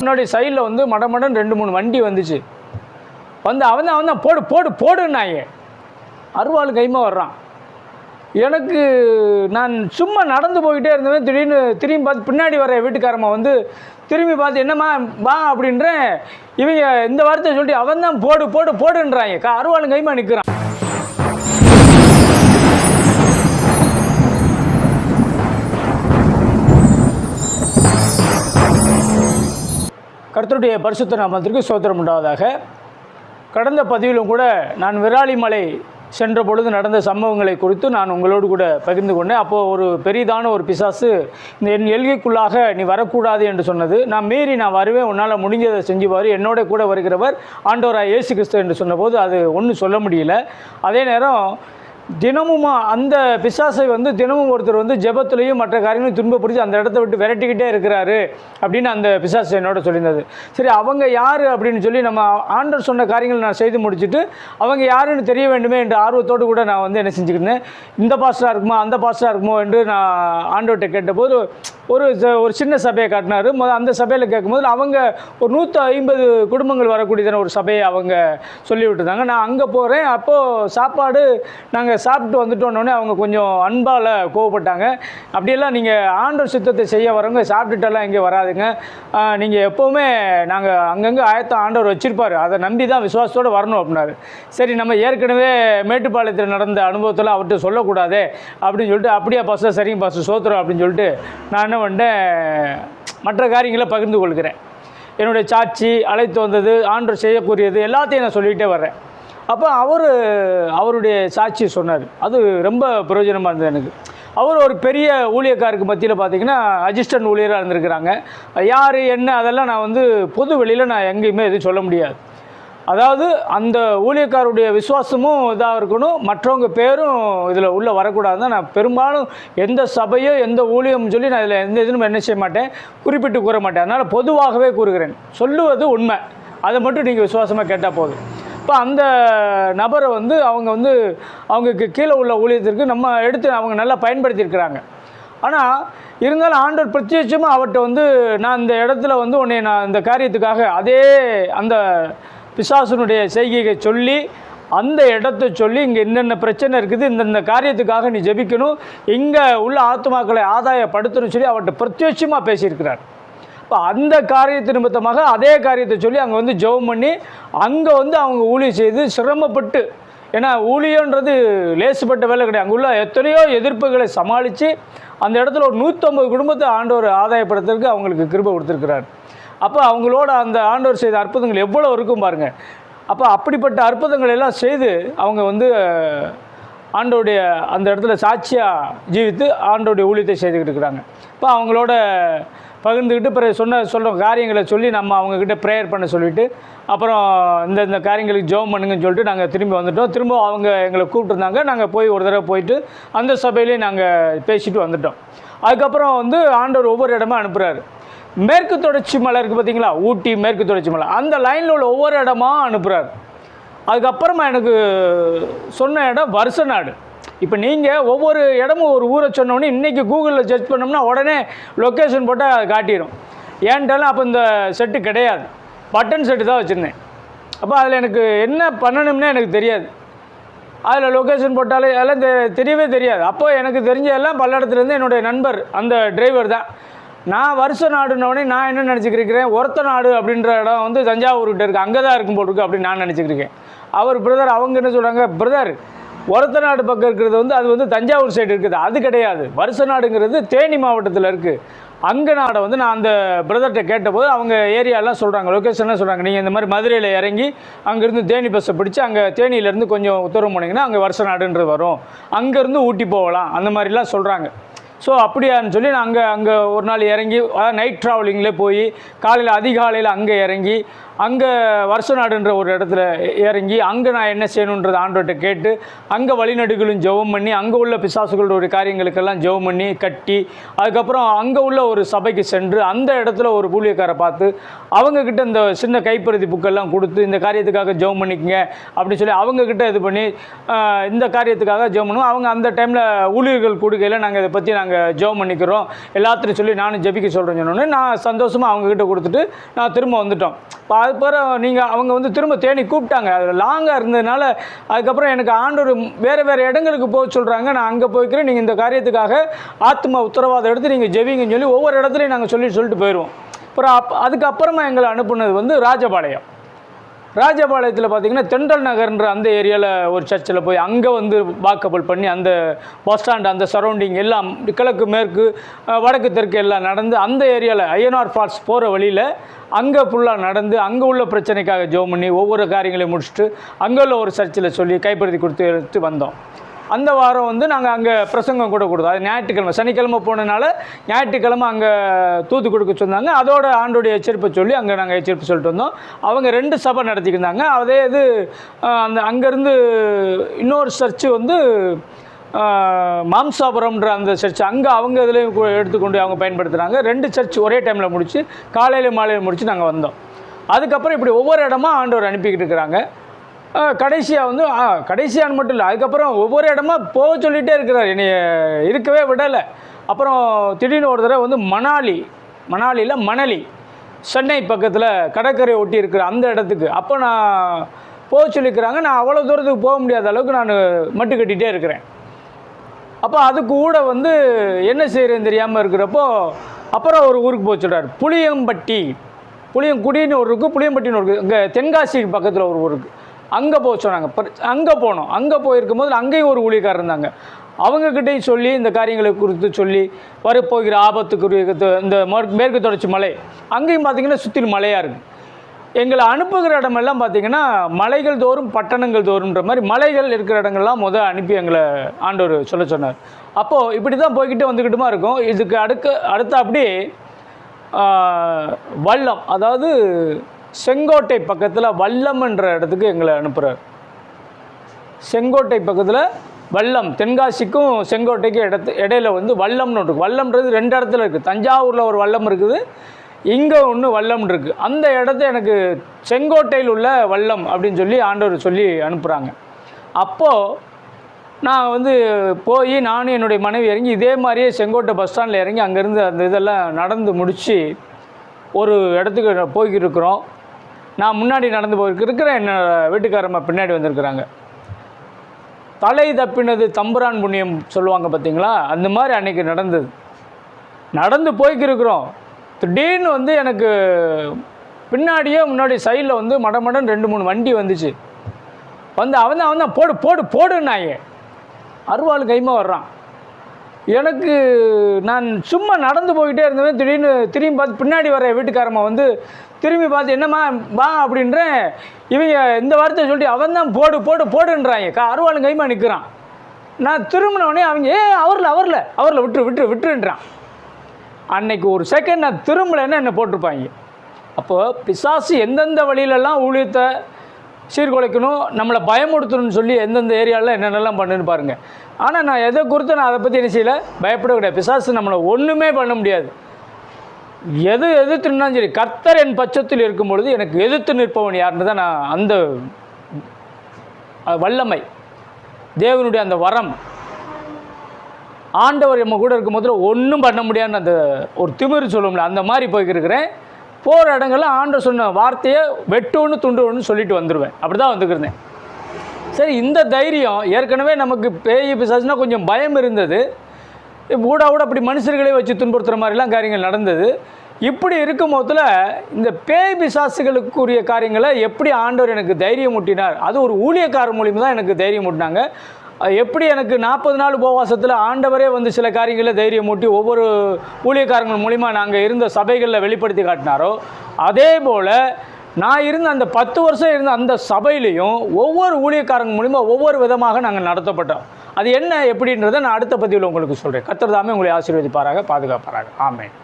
முன்னாடி சைடில் வந்து மடமடன் 2-3 வண்டி வந்துச்சு. வந்து அவன் தான் போடுன்னாங்க. அருவாள் கைமா வர்றான். எனக்கு நான் சும்மா நடந்து போய்கிட்டே இருந்தவன் திடீர்னு திரும்பி பார்த்து பின்னாடி வர வீட்டுக்காரம்மா வந்து திரும்பி பார்த்து என்னம்மா வா அப்படின்றேன். இவங்க இந்த வார்த்தையை சொல்லி அவன் தான் போடுன்றாங்க. அருவாள் கைமா நிற்கிறான். கர்த்தருடைய பரிசுத்த நாமத்திற்கு ஸ்தோத்திரம் உண்டாவதாக. கடந்த பதிவிலும் கூட நான் விராலிமலை சென்ற பொழுது நடந்த சம்பவங்களை குறித்து நான் உங்களோடு கூட பகிர்ந்து கொண்டேன். அப்போது ஒரு பெரிதான ஒரு பிசாசு இந்த என் எல்கைக்குள்ளாக நீ வரக்கூடாது என்று சொன்னது. நான் மீறி நான் வருவேன், உன்னால் முடிஞ்சதை செஞ்சுவார், என்னோட கூட வருகிறவர் ஆண்டவராய் இயேசு கிறிஸ்து என்று சொன்னபோது அது ஒன்றும் சொல்ல முடியல. அதே நேரம் தினமும் அந்த பிசாசை வந்து தினமும் ஒருத்தர் வந்து ஜெபத்துலேயும் மற்ற காரியங்களையும் துன்பப்படுத்தி அந்த இடத்த விட்டு விரட்டிக்கிட்டே இருக்கிறாரு அப்படின்னு அந்த பிசாசு என்னோட சொல்லியிருந்தது. சரி, அவங்க யார் அப்படின்னு சொல்லி நம்ம ஆண்டவர் சொன்ன காரியங்கள் நான் செய்து முடிச்சுட்டு அவங்க யாருன்னு தெரிய வேண்டுமே என்ற ஆர்வத்தோடு கூட நான் வந்து என்ன செஞ்சுக்கிட்டேன், இந்த பாஸ்டராக இருக்குமோ அந்த பாஸ்டராக இருக்குமோ என்று நான் ஆண்டவர்கிட்ட கேட்டபோது ஒரு சின்ன சபையை காட்டினார். அந்த சபையில் கேட்கும்போது அவங்க ஒரு 150 குடும்பங்கள் வரக்கூடியதான ஒரு சபையை அவங்க சொல்லிவிட்டுருந்தாங்க. நான் அங்கே போகிறேன். அப்போது சாப்பாடு நாங்கள் சாப்பிட்டு வந்துட்டோன்னே அவங்க கொஞ்சம் அன்பால் கோவப்பட்டாங்க. அப்படியெல்லாம் நீங்கள் ஆண்டவர் சித்தத்தை செய்ய வரவங்க சாப்பிட்டுட்டெல்லாம் இங்கே வராதுங்க, நீங்கள் எப்போவுமே நாங்கள் அங்கங்கே ஆயத்தம் ஆண்டவர் வச்சுருப்பார், அதை நம்பி தான் விசுவாசத்தோடு வரணும் அப்படின்னாரு. சரி, நம்ம ஏற்கனவே மேட்டுப்பாளையத்தில் நடந்த அனுபவத்தில் அவர்கிட்ட சொல்லக்கூடாதே அப்படின்னு சொல்லிட்டு அப்படியே பாஸ்டர் சரிங்க பாஸ்டர் சோத்திரம் அப்படின்னு சொல்லிட்டு நான் என்ன பண்ணிட்டேன், மற்ற காரியங்களை பகிர்ந்து கொள்கிறேன். என்னுடைய சாட்சி, அழைத்து வந்தது, ஆண்டவர் செய்யக்கூடியது எல்லாத்தையும் நான் சொல்லிகிட்டே வர்றேன். அப்போ அவருடைய சாட்சியை சொன்னார். அது ரொம்ப பிரயோஜனமாக இருந்தது எனக்கு. அவர் ஒரு பெரிய ஊழியக்காருக்கு மத்தியில் பார்த்திங்கன்னா அசிஸ்டன்ட் ஊழியராக இருந்திருக்கிறாங்க. யார் என்ன அதெல்லாம் நான் வந்து பொது வெளியில் நான் எங்கேயுமே எதுவும் சொல்ல முடியாது. அதாவது அந்த ஊழியக்காருடைய விசுவாசமும் இதாக இருக்கணும், மற்றவங்க பேரும் இதில் உள்ளே வரக்கூடாதுன்னு நான் பெரும்பாலும் எந்த சபையோ எந்த ஊழியம்னு சொல்லி நான் இதில் எந்த இதுவும் என்ன செய்ய மாட்டேன், குறிப்பிட்டு கூற மாட்டேன். அதனால் பொதுவாகவே கூறுகிறேன், சொல்லுவது உண்மை, அதை மட்டும் நீங்கள் விசுவாசமாக கேட்டால் போதும். இப்போ அந்த நபரை வந்து அவங்களுக்கு கீழே உள்ள ஊழியத்திற்கு நம்ம எடுத்து அவங்க நல்லா பயன்படுத்தியிருக்கிறாங்க. ஆனால் இருந்தாலும் ஆண்டவர் பிரத்யட்சமாக அவர்கிட்ட வந்து நான் இந்த இடத்துல வந்து உன்னை நான் இந்த காரியத்துக்காக அதே அந்த பிசாசனுடைய செய்கையை சொல்லி அந்த இடத்த சொல்லி இங்கே என்னென்ன பிரச்சனை இருக்குது, இந்தந்த காரியத்துக்காக நீ ஜெபிக்கணும், இங்கே உள்ள ஆத்மாக்களை ஆதாயப்படுத்தணும்னு சொல்லி அவர்கிட்ட பிரத்யட்சமாக பேசியிருக்கிறார். இப்போ அந்த காரியத்து நிமித்தமாக அதே காரியத்தை சொல்லி அங்கே வந்து ஜெபம் பண்ணி அங்கே வந்து அவங்க ஊழியம் செய்து சிரமப்பட்டு, ஏன்னா ஊழியன்றது லேசுப்பட்ட வேலை கிடையாது, அங்கே உள்ள எத்தனையோ எதிர்ப்புகளை சமாளித்து அந்த இடத்துல ஒரு 150 குடும்பத்தை ஆண்டவர் ஆதாயப்படுத்துறதுக்கு அவங்களுக்கு கிருபை கொடுத்துருக்கிறார். அப்போ அவங்களோட அந்த ஆண்டவர் செய்த அற்புதங்கள் எவ்வளோ இருக்கும் பாருங்கள். அப்போ அப்படிப்பட்ட அற்புதங்கள் எல்லாம் செய்து அவங்க வந்து ஆண்டோடைய அந்த இடத்துல சாட்சியாக ஜீவித்து ஆண்டோடைய ஊழியத்தை செய்துக்கிட்டு இருக்கிறாங்க. இப்போ அவங்களோட பகிர்ந்துக்கிட்டு பிறகு சொல்கிற காரியங்களை சொல்லி நம்ம அவங்கக்கிட்ட ப்ரேயர் பண்ண சொல்லிவிட்டு அப்புறம் இந்த காரியங்களுக்கு ஜெபம் பண்ணுங்கன்னு சொல்லிட்டு நாங்கள் திரும்பி வந்துட்டோம். திரும்ப அவங்க எங்களை கூப்பிட்டுருந்தாங்க. நாங்கள் போய் ஒரு தடவை போயிட்டு அந்த சபையிலே நாங்கள் பேசிட்டு வந்துட்டோம். அதுக்கப்புறம் வந்து ஆண்டவர் ஒவ்வொரு இடமா அனுப்புகிறாரு. மேற்கு தொடர்ச்சி மலை இருக்குது பார்த்திங்களா, ஊட்டி மேற்கு தொடர்ச்சி மலை, அந்த லைனில் உள்ள ஒவ்வொரு இடமா அனுப்புகிறார். அதுக்கப்புறமா எனக்கு சொன்ன இடம் வருஷநாடு. இப்போ நீங்கள் ஒவ்வொரு இடமும் ஒரு ஊரை சொன்னோடனே இன்றைக்கி கூகுளில் சர்ச் பண்ணோம்னா உடனே லொக்கேஷன் போட்டால் அது காட்டிடும். ஏன்ட்டாலும் அப்போ இந்த செட்டு கிடையாது, பட்டன் செட்டு தான் வச்சுருந்தேன். அப்போ அதில் எனக்கு என்ன பண்ணணும்னே எனக்கு தெரியாது. அதில் லொக்கேஷன் போட்டாலே எல்லாம் தெரியவே தெரியாது. அப்போது எனக்கு தெரிஞ்ச எல்லாம் பல்லடத்துலேருந்து என்னுடைய நண்பர் அந்த டிரைவர் தான். நான் வருஷ நாடுனோடனே நான் என்ன நினச்சிக்கிருக்கிறேன், ஒருத்த நாடு அப்படின்ற இடம் வந்து தஞ்சாவூர்கிட்ட இருக்குது, அங்கே தான் இருக்கும் போட்டிருக்கு அப்படின்னு நான் நினச்சிக்கிருக்கேன். அவர் பிரதர் அவங்க என்ன சொல்கிறாங்க, பிரதர் ஒருத்த நாடு பக்கம் இருக்கிறது வந்து அது வந்து தஞ்சாவூர் சைடு இருக்குது, அது கிடையாது, வருஷ நாடுங்கிறது தேனி மாவட்டத்தில் இருக்குது. அங்கே நாடை வந்து நான் அந்த பிரதர்கிட்ட கேட்டபோது அவங்க ஏரியாலாம் சொல்கிறாங்க, லொக்கேஷன்லாம் சொல்கிறாங்க, நீங்கள் இந்த மாதிரி மதுரையில் இறங்கி அங்கேருந்து தேனி பஸ்ஸை பிடிச்சி அங்கே தேனியிலேருந்து கொஞ்சம் உத்தரவு போனீங்கன்னா அங்கே வருஷ நாடுன்றது வரும், அங்கேருந்து ஊட்டி போகலாம், அந்த மாதிரிலாம் சொல்கிறாங்க. ஸோ அப்படியான்னு சொல்லி நான் அங்கே ஒரு நாள் இறங்கி, அதாவது நைட் ட்ராவலிங்கில் போய் காலையில் அதிகாலையில் அங்கே இறங்கி அங்கே வருஷநாடுன்ற ஒரு இடத்துல இறங்கி அங்கே நான் என்ன செய்யணுன்றது ஆண்டவர்கிட்ட கேட்டு அங்கே வழிநடுகளும் ஜெபம் பண்ணி அங்கே உள்ள பிசாசுகளுடைய காரியங்களுக்கெல்லாம் ஜெபம் பண்ணி கட்டி அதுக்கப்புறம் அங்கே உள்ள ஒரு சபைக்கு சென்று அந்த இடத்துல ஒரு ஊழியக்காரை பார்த்து அவங்கக்கிட்ட இந்த சின்ன கைப்பருதி புக்கெல்லாம் கொடுத்து இந்த காரியத்துக்காக ஜெபம் பண்ணிக்கங்க அப்படின்னு சொல்லி அவங்கக்கிட்ட இது பண்ணி இந்த காரியத்துக்காக ஜெபம் பண்ணுவோம். அவங்க அந்த டைமில் ஊழியர்கள் கொடுக்கையில் நாங்கள் இதை பற்றி நாங்கள் ஜெபம் பண்ணிக்கிறோம், எல்லாத்தையும் சொல்லி நானும் ஜெபிக்க சொல்கிறேன்னு சொன்னோன்னே நான் சந்தோஷமாக அவங்கக்கிட்ட கொடுத்துட்டு நான் திரும்ப வந்துட்டோம். இப்போ அதுக்கப்புறம் அவங்க வந்து திரும்ப தேடி கூப்பிட்டாங்க. அது லாங்காக இருந்ததுனால அதுக்கப்புறம் எனக்கு ஆண்டவர் வேறு இடங்களுக்கு போக சொல்கிறாங்க. நான் அங்கே போய்க்கிறேன், நீங்கள் இந்த காரியத்துக்காக ஆத்மா உத்தரவாதம் எடுத்து நீங்கள் ஜெபிங்கன்னு சொல்லி ஒவ்வொரு இடத்துலையும் நாங்கள் சொல்லிட்டு போயிடுவோம். அப்புறம் அதுக்கப்புறமா எங்களை அனுப்புனது வந்து ராஜபாளையம். ராஜபாளையத்தில் பார்த்திங்கன்னா தென்றல் நகர்ன்ற அந்த ஏரியாவில் ஒரு சர்ச்சில் போய் அங்கே வந்து வாக்கபிள் பண்ணி அந்த பஸ் ஸ்டாண்டு அந்த சரௌண்டிங் எல்லாம் கிழக்கு மேற்கு வடக்கு தெற்கு எல்லாம் நடந்து அந்த ஏரியாவில் ஐயனார் ஃபால்ஸ் போகிற வழியில் அங்கே ஃபுல்லாக நடந்து அங்கே உள்ள பிரச்சனைக்காக ஜெபம் பண்ணி ஒவ்வொரு காரியங்களையும் முடிச்சுட்டு அங்கே உள்ள ஒரு சர்ச்சில் சொல்லி கைப்படுத்தி கொடுத்து எடுத்து வந்தோம். அந்த வாரம் வந்து நாங்கள் அங்கே பிரசங்கம் கூட கொடுத்தோம். அது ஞாயிற்றுக்கிழமை, சனிக்கிழமை போனதுனால ஞாயிற்றுக்கிழமை அங்கே தூத்து கொடுக்க சொன்னாங்க. அதோட ஆண்டோடைய எச்சரிப்பை சொல்லி அங்கே நாங்கள் எச்சரிப்பு சொல்லிட்டு வந்தோம். அவங்க 2 சபை நடத்திக்கிருந்தாங்க. அதே இது அங்கேருந்து இன்னொரு சர்ச்சு வந்து மாம்சாபுரம்ன்ற அந்த சர்ச் அங்கே அவங்க இதுலேயும் எடுத்துக்கொண்டு அவங்க பயன்படுத்துகிறாங்க. 2 சர்ச் ஒரே டைமில் முடித்து காலையில் மாலையில் முடித்து நாங்கள் வந்தோம். அதுக்கப்புறம் இப்படி ஒவ்வொரு இடமா ஆண்டவர் அனுப்பிக்கிட்டு இருக்கிறாங்க. கடைசியாக வந்து கடைசியான்னு மட்டும் இல்லை, அதுக்கப்புறம் ஒவ்வொரு இடமா போக சொல்லிகிட்டே இருக்கிறார், என்னை இருக்கவே விடலை. அப்புறம் திடீர்னு ஒரு தடவை வந்து மணாலியில் மணலி சென்னை பக்கத்தில் கடற்கரை ஒட்டி இருக்கிற அந்த இடத்துக்கு அப்போ நான் போக சொல்லியிருக்கிறாங்க. நான் அவ்வளோ தூரத்துக்கு போக முடியாத அளவுக்கு நான் மட்டு கட்டிகிட்டே இருக்கிறேன். அப்போ அதுக்கு கூட வந்து என்ன செய்கிறேன்னு தெரியாமல் இருக்கிறப்போ அப்புறம் ஒரு ஊருக்கு போக சொல்கிறார். புளியங்குடின்னு ஒரு இருக்குது, புளியம்பட்டின்னு ஒரு இருக்குது. இங்கே தென்காசி பக்கத்தில் ஒரு ஊருக்கு அங்கே போக சொன்னாங்க. அங்கே போனோம். அங்கே போயிருக்கும் போது அங்கேயும் ஒரு ஊழியக்காரர் இருந்தாங்க. அவங்கக்கிட்டையும் சொல்லி இந்த காரியங்களை குறித்து சொல்லி வரப்போகிற ஆபத்துக்குரிய இந்த மேற்கு தொடர்ச்சி மலை அங்கேயும் பார்த்திங்கன்னா சுற்றிலும் மலையாக இருக்குது. எங்களை அனுப்புகிற இடமெல்லாம் பார்த்திங்கன்னா மலைகள் தோறும் பட்டணங்கள் தோறும்ன்ற மாதிரி மலைகள் இருக்கிற இடங்கள்லாம் அனுப்பி எங்களை ஆண்டவர் சொல்ல சொன்னார். அப்போது இப்படி தான் போய்கிட்டு வந்துக்கிட்டுமா இருக்கும். இதுக்கு அடுத்த அப்படியே வல்லம், அதாவது செங்கோட்டை பக்கத்தில் வல்லம்ன்ற இடத்துக்கு எங்களை அனுப்புகிறார். செங்கோட்டை பக்கத்தில் வல்லம், தென்காசிக்கும் செங்கோட்டைக்கும் இடையில வந்து வல்லம்னு ஒன்று இருக்குது. வல்லம்ன்றது 2 இடத்துல இருக்குது. தஞ்சாவூரில் ஒரு வல்லம் இருக்குது, இங்கே ஒன்று வல்லம் இருக்குது. அந்த இடத்த எனக்கு செங்கோட்டையில் உள்ள வல்லம் அப்படின்னு சொல்லி ஆண்டவர் சொல்லி அனுப்புகிறாங்க. அப்போது நான் வந்து போய் நானும் என்னுடைய மனைவி இறங்கி இதே மாதிரியே செங்கோட்டை பஸ் ஸ்டாண்டில் இறங்கி அங்கேருந்து அந்த இதெல்லாம் நடந்து முடித்து ஒரு இடத்துக்கு போய்கிட்டு இருக்கிறோம். நான் முன்னாடி நடந்து போயிருக்கிறேன், என்னோடய வீட்டுக்காரம்மா பின்னாடி வந்திருக்கிறாங்க. தலை தப்பினது தம்புரான் புண்ணியம் சொல்லுவாங்க பார்த்தீங்களா, அந்த மாதிரி அன்றைக்கி நடந்து போய்க்கிருக்கிறோம். திடீர்னு வந்து எனக்கு முன்னாடி சைடில் வந்து மடமடன் 2-3 வண்டி வந்துச்சு. வந்து அவன் தான் போடுன்னாங்க. அருவாள் கைமா வர்றான். எனக்கு நான் சும்மா நடந்து போய்கிட்டே இருந்தவன் திடீர்னு திரும்பி பார்த்து பின்னாடி வர வீட்டுக்காரம்மா வந்து திரும்பி பார்த்து என்னம்மா வா அப்படின்றேன். இவங்க இந்த வார்த்தையை சொல்லிட்டு அவன் தான் போடுன்றாங்க. அருவாள் கைமா நிற்கிறான். நான் திரும்பினோடனே அவங்க அவரில் விட்டுருன்றான். அன்னைக்கு ஒரு செகண்ட் நான் திரும்பலைன்னா என்னை போட்டிருப்பாங்க. அப்போது பிசாசு எந்தெந்த வழியிலெல்லாம் ஊழியத்தை சீர்குலைக்கணும், நம்மளை பயமுடுத்தணும்னு சொல்லி எந்தெந்த ஏரியாவில் என்னென்னலாம் பண்ணுன்னு பாருங்கள். ஆனால் நான் எதை குறித்து நான் அதை பற்றி என்ன செய்யலை, பயப்பட கிடையாது. பிசாசு நம்மளை ஒன்றுமே பண்ண முடியாது. எதிர்த்துனாலும் சரி, கர்த்தர் என் பட்சத்தில் இருக்கும் பொழுது எனக்கு எதிர்த்து நிற்பவன் யாருன்னு தான் நான் அந்த வல்லமை, தேவனுடைய அந்த வரம், ஆண்டவர் நம்ம கூட இருக்கும் போது ஒன்றும் பண்ண முடியாதுன்னு அந்த ஒரு திமிரு சொல்லுவோம்ல, அந்த மாதிரி போய்க்கிருக்கிறேன். போகிற இடங்கள்லாம் ஆண்டவர் சொன்ன வார்த்தையை வெட்டு துண்டு சொல்லிட்டு வந்துடுவேன். அப்படி தான் வந்துக்கிருந்தேன். சரி, இந்த தைரியம் ஏற்கனவே நமக்கு பேய் பிசாசுனா கொஞ்சம் பயம் இருந்தது. ஊட அப்படி மனுஷர்களே வச்சு துன்புறுத்துகிற மாதிரிலாம் காரியங்கள் நடந்தது. இப்படி இருக்கும் போதில் இந்த பேய் பிசாசுகளுக்குரிய காரியங்களை எப்படி ஆண்டவர் எனக்கு தைரியம் ஊட்டினார், அது ஒரு ஊழியக்காரர் மூலியமாக தான் எனக்கு தைரியம் ஊட்டினாங்க. எப்படி எனக்கு 40 நாள் உபவாசத்தில் ஆண்டவரே வந்து சில காரியங்களில் தைரியம் ஊட்டி ஒவ்வொரு ஊழியக்காரங்கள் மூலிமா நாங்கள் இருந்த சபைகளில் வெளிப்படுத்தி காட்டினாரோ, அதே போல் நான் இருந்த அந்த 10 வருஷம் இருந்த அந்த சபையிலையும் ஒவ்வொரு ஊழியக்காரங்க மூலிமா ஒவ்வொரு விதமாக நாங்கள் நடத்தப்பட்டோம். அது என்ன எப்படின்றத நான் அடுத்த பதிவில் உங்களுக்கு சொல்கிறேன். கர்த்தர் தாமே உங்களை ஆசீர்வதிப்பாராக, பாதுகாப்பாராக. ஆமென்.